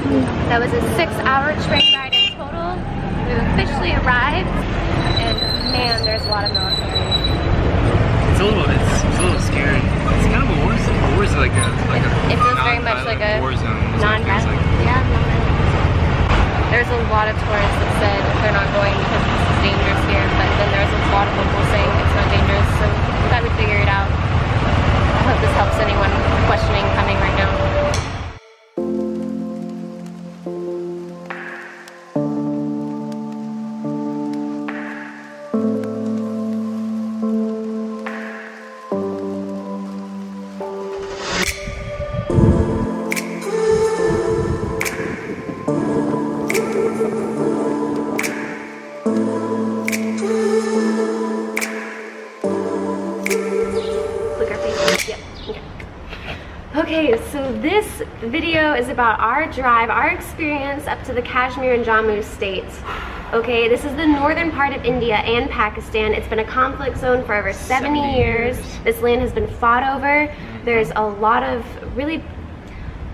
That was a 6-hour train ride in total. We've officially arrived, and man, there's a lot of military. It's a little scary. It's kind of a war zone. A war zone, like a it feels very much like a war zone. Non-violent. Yeah, non-violent. There's a lot of tourists that said they're not going because it's dangerous here, but then there's a lot of locals saying it's not dangerous, so we thought we'd figure it out. I hope this helps anyone questioning coming right now. Okay, so this video is about our drive, our experience up to the Kashmir and Jammu states. Okay, this is the northern part of India and Pakistan. It's been a conflict zone for over 70 years. This land has been fought over. There's a lot of really...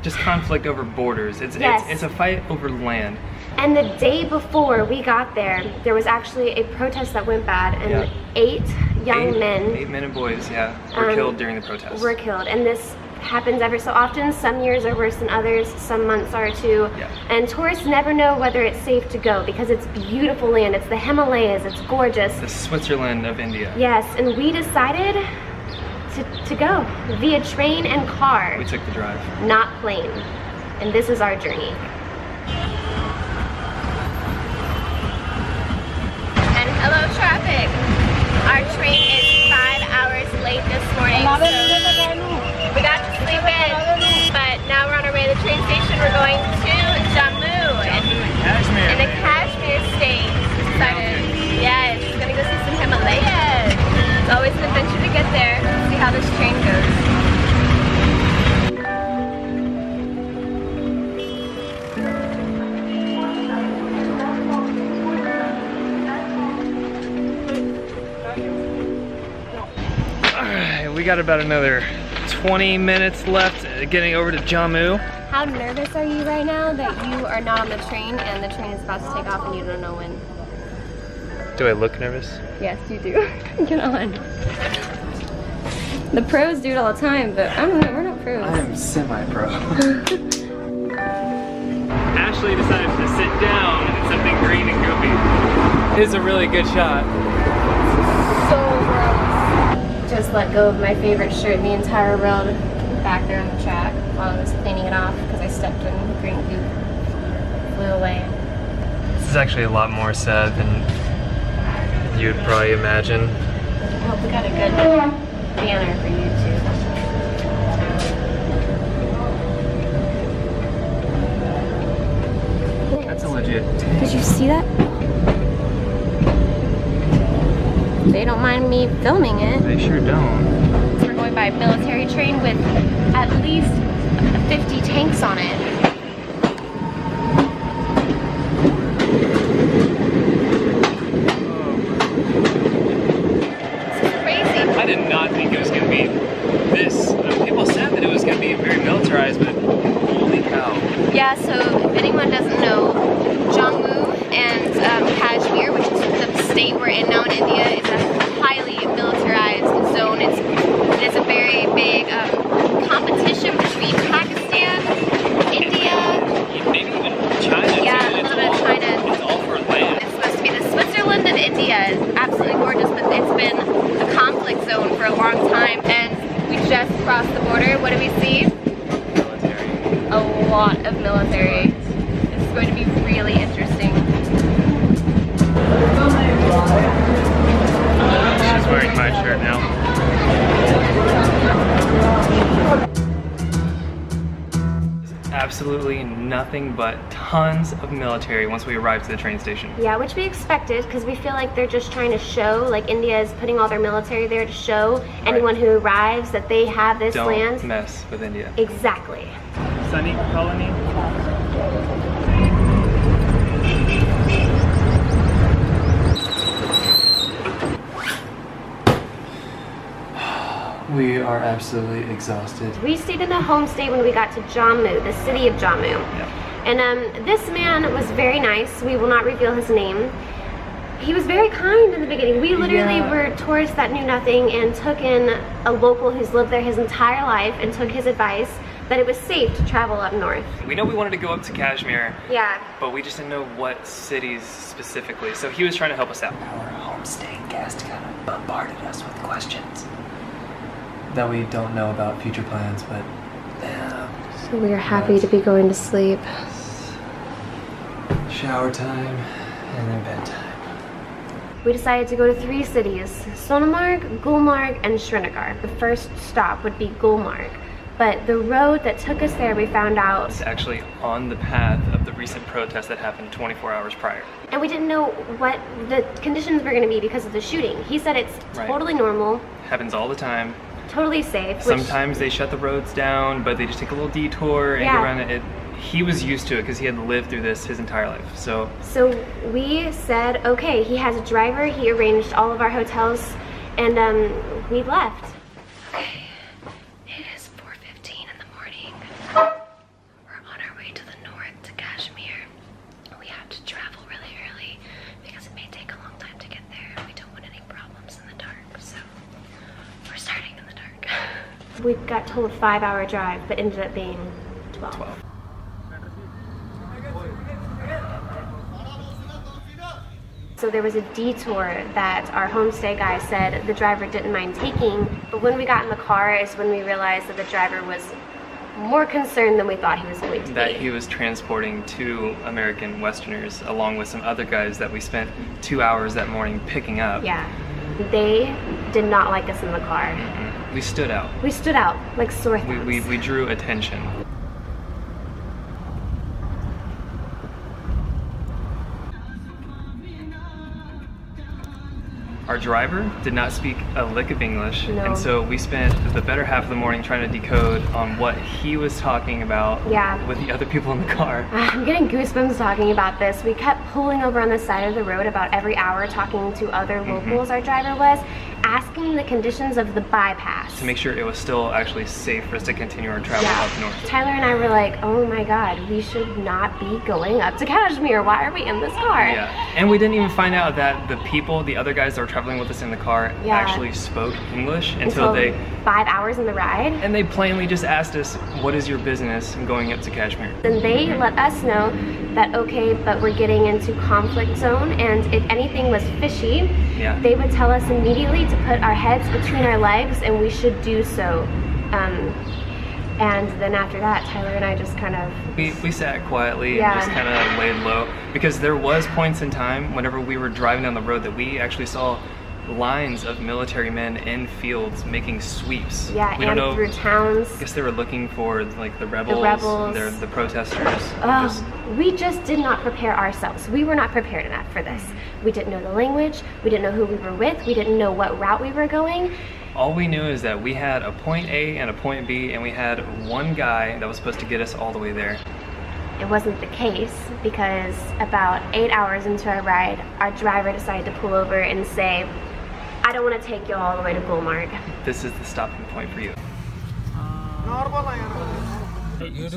just conflict over borders. It's a fight over land. And the day before we got there, there was actually a protest that went bad, and 8 young men... 8 men and boys, were killed during the protest. Were killed, and this happens ever so often. Some years are worse than others, some months are too. And tourists never know whether it's safe to go because it's beautiful land. It's the Himalayas, it's gorgeous. The Switzerland of India. Yes, and we decided to go via train and car. We took the drive. Not plane. And this is our journey. And hello traffic. Our train is 5 hours late this morning. We got to sleep in, but now we're on our way to the train station. We're going to Jammu in the Kashmir state. Excited. Yes, gonna go see some Himalayas. It's always an adventure to get there. See how this train goes. Alright, we got about another 20 minutes left getting over to Jammu. How nervous are you right now that you are not on the train and the train is about to take off and you don't know when? Do I look nervous? Yes, you do. Get on. The pros do it all the time, but I don't know, we're not pros. I am semi-pro. Ashley decided to sit down in something green and goopy. It is a really good shot. So gross. Just let go of my favorite shirt in the entire world back there on the track while I was cleaning it off because I stepped in green goop. Flew away. This is actually a lot more sad than you'd probably imagine. I hope we got a good banner for YouTube. That's a legit tank. Did you see that? They don't mind me filming it. They sure don't. We're going by a military train with at least 50 tanks on it. I did not think it was going to be this. People said that it was going to be very militarized, but holy cow. Yeah, so if anyone doesn't know, Jammu and Kashmir, which is the state we're in now in India, is a highly militarized zone. It is a very big competition between Pakistan, India, maybe even China. Yeah, a little bit of China. It's all for land. It's supposed to be the Switzerland of India. It's absolutely gorgeous, but it's been a conflict zone for a long time, and we just crossed the border. What do we see? Military. A lot of military. This is going to be really interesting. She's wearing my shirt now. Absolutely nothing but tons of military once we arrive to the train station. Yeah, which we expected because we feel like they're just trying to show, like India is putting all their military there to show anyone who arrives that they have this land. Don't mess with India. Exactly. Sunny colony. We are absolutely exhausted. We stayed in a homestay when we got to Jammu, the city of Jammu. Yeah. And this man was very nice. We will not reveal his name. He was very kind in the beginning. We literally were tourists that knew nothing and took in a local who's lived there his entire life and took his advice that it was safe to travel up north. We know we wanted to go up to Kashmir, but we just didn't know what cities specifically. So he was trying to help us out. Our homestay guest kind of bombarded us with questions that we don't know about future plans, but so we are happy to be going to sleep. Shower time and then bedtime. We decided to go to 3 cities, Sonamarg, Gulmarg, and Srinagar. The first stop would be Gulmarg, but the road that took us there, we found out, it's actually on the path of the recent protest that happened 24 hours prior. And we didn't know what the conditions were going to be because of the shooting. He said it's totally normal. Happens all the time. Totally safe. Sometimes they shut the roads down, but they just take a little detour and go around it. He was used to it because he had lived through this his entire life. So we said, okay, he has a driver, he arranged all of our hotels, and we left. Okay, it is 4:15 in the morning. We're on our way to the north, to Kashmir. We have to travel really early because it may take a long time to get there. We don't want any problems in the dark, so we're starting in the dark. We got told a 5-hour drive, but ended up being 12. So there was a detour that our homestay guy said the driver didn't mind taking, but when we got in the car is when we realized that the driver was more concerned than we thought he was going to be. That he was transporting 2 American Westerners along with some other guys that we spent 2 hours that morning picking up. Yeah, they did not like us in the car. We stood out. We stood out like sore thumbs. We drew attention. Our driver did not speak a lick of English, and so we spent the better half of the morning trying to decode on what he was talking about with the other people in the car. I'm getting goosebumps talking about this. We kept pulling over on the side of the road about every hour talking to other locals, our driver was, asking the conditions of the bypass. To make sure it was still actually safe for us to continue our travel up north. Tyler and I were like, oh my god, we should not be going up to Kashmir. Why are we in this car? Yeah, and we didn't even find out that the other guys that were traveling with us in the car actually spoke English until 5 hours in the ride. And they plainly just asked us, what is your business in going up to Kashmir? And they let us know that, okay, but we're getting into conflict zone, and if anything was fishy, they would tell us immediately to put our heads between our legs, and we should do so. And then after that, Tyler and I just kind of... We sat quietly and just kind of laid low, because there was points in time whenever we were driving down the road that we actually saw lines of military men in fields making sweeps. Yeah, we don't know, through towns. I guess they were looking for like the rebels. The protesters. We just did not prepare ourselves. We were not prepared enough for this. We didn't know the language. We didn't know who we were with. We didn't know what route we were going. All we knew is that we had a point A and a point B, and we had one guy that was supposed to get us all the way there. It wasn't the case, because about 8 hours into our ride, our driver decided to pull over and say, I don't want to take you all the way to Gulmarg. This is the stopping point for you. Yes,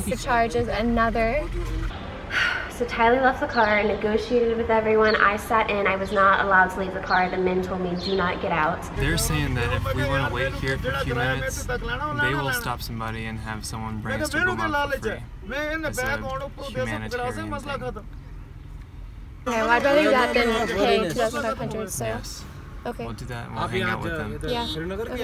the charge is another. So Tyler left the car, negotiated with everyone. I sat in. I was not allowed to leave the car. The men told me, do not get out. They're saying that if we want to wait here for a few minutes, they will stop somebody and have someone bring us to Gulmarg for free. It's a humanitarian thing. Okay, well, I'd rather do that than pay $2,500, so... Yes. Okay. We'll do that and we'll hang out with them. Yeah.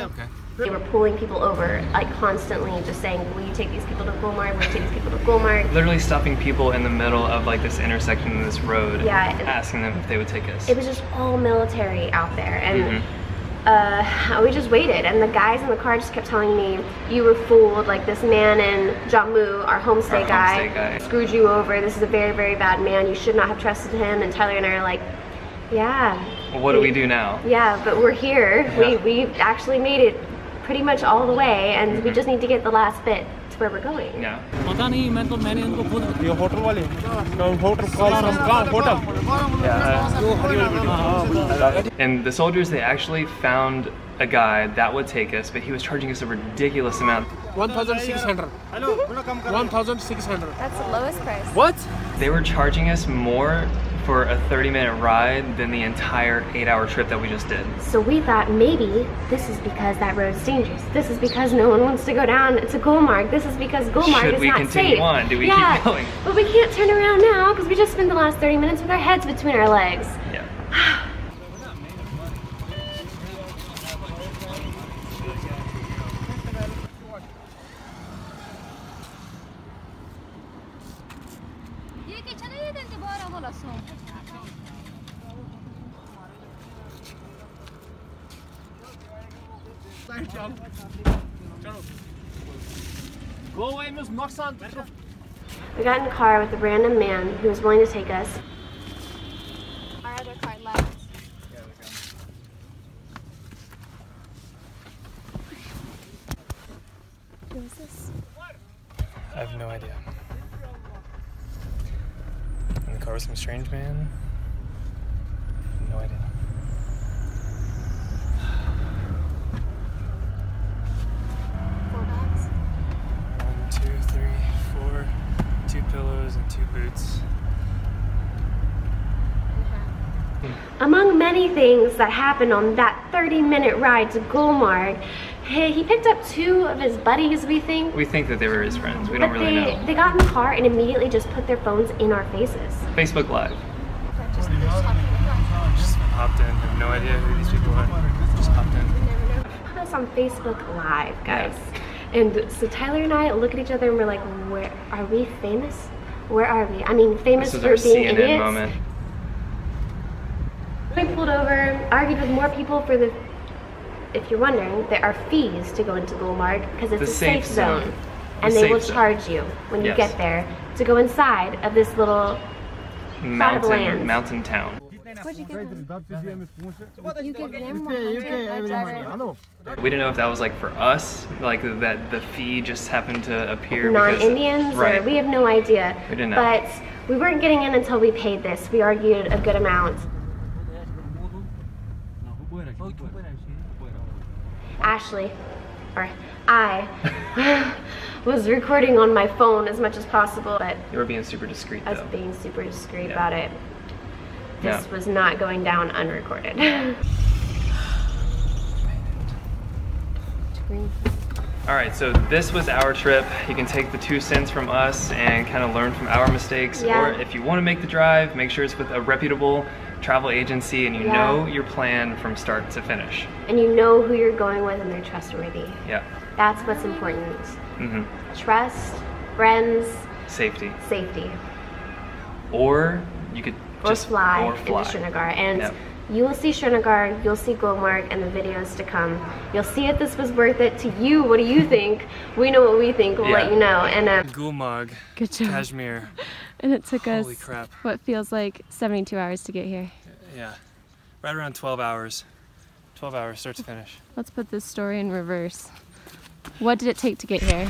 Okay. They were pulling people over, like constantly, just saying, will you take these people to Gulmarg? Will you take these people to Gulmarg? Literally stopping people in the middle of like this intersection of this road, asking them if they would take us. It was just all military out there, and we just waited, and the guys in the car just kept telling me, you were fooled, like this man in Jammu, our homestay guy, screwed you over. This is a very, very bad man. You should not have trusted him. And Tyler and I are like, yeah. Well, what do we do now? Yeah, but we're here. We actually made it pretty much all the way, and we just need to get the last bit to where we're going. Yeah. And the soldiers, they actually found a guy that would take us, but he was charging us a ridiculous amount. 1,600. 1,600. That's the lowest price. What? They were charging us more for a 30-minute ride than the entire 8-hour trip that we just did. So we thought maybe this is because that road's dangerous. This is because no one wants to go down to Gulmarg. This is because Gulmarg is not safe. Should we continue on? Do we keep going? But we can't turn around now because we just spent the last 30 minutes with our heads between our legs. Yeah. Go away, Miss Noxan. We got in the car with a random man who was willing to take us. Our other car left. Who is this? I have no idea. In the car with some strange man? No idea. And 2 boots. Among many things that happened on that 30-minute ride to Gulmarg, he picked up 2 of his buddies, we think. We think that they were his friends. We don't really know. They got in the car and immediately just put their phones in our faces. Facebook Live. Just hopped in. Have no idea who these people are. Just hopped in. Put us on Facebook Live, guys. Yeah. And so Tyler and I look at each other and we're like, where are we famous? Where are we? I mean, famous for being CNN idiots. Moment. We pulled over, argued with more people for the, if you're wondering, there are fees to go into Gulmarg because it's a safe zone. And they will charge you when you get there to go inside of this little mountain town. What'd you give them? You give them 100. We didn't know if that was like for us, like that the fee just happened to appear. Non-Indians, right? Or we have no idea. We didn't know. But we weren't getting in until we paid this. We argued a good amount. Ashlei, or I, was recording on my phone as much as possible, but you were being super discreet. I was being super discreet about it. This was not going down unrecorded. Alright, so this was our trip. You can take the 2 cents from us and kind of learn from our mistakes. Or if you want to make the drive, make sure it's with a reputable travel agency and you know your plan from start to finish. And you know who you're going with and they're trustworthy. Yeah. That's what's important. Trust, friends, safety. Or you could just fly into Srinagar. And you will see Srinagar, you'll see Gulmarg, and the videos to come. You'll see if this was worth it to you. What do you think? We know what we think. We'll let you know. And Gulmarg, good job. Kashmir. And it took us what feels like 72 hours to get here. Yeah, right around 12 hours. 12 hours start to finish. Let's put this story in reverse. What did it take to get here?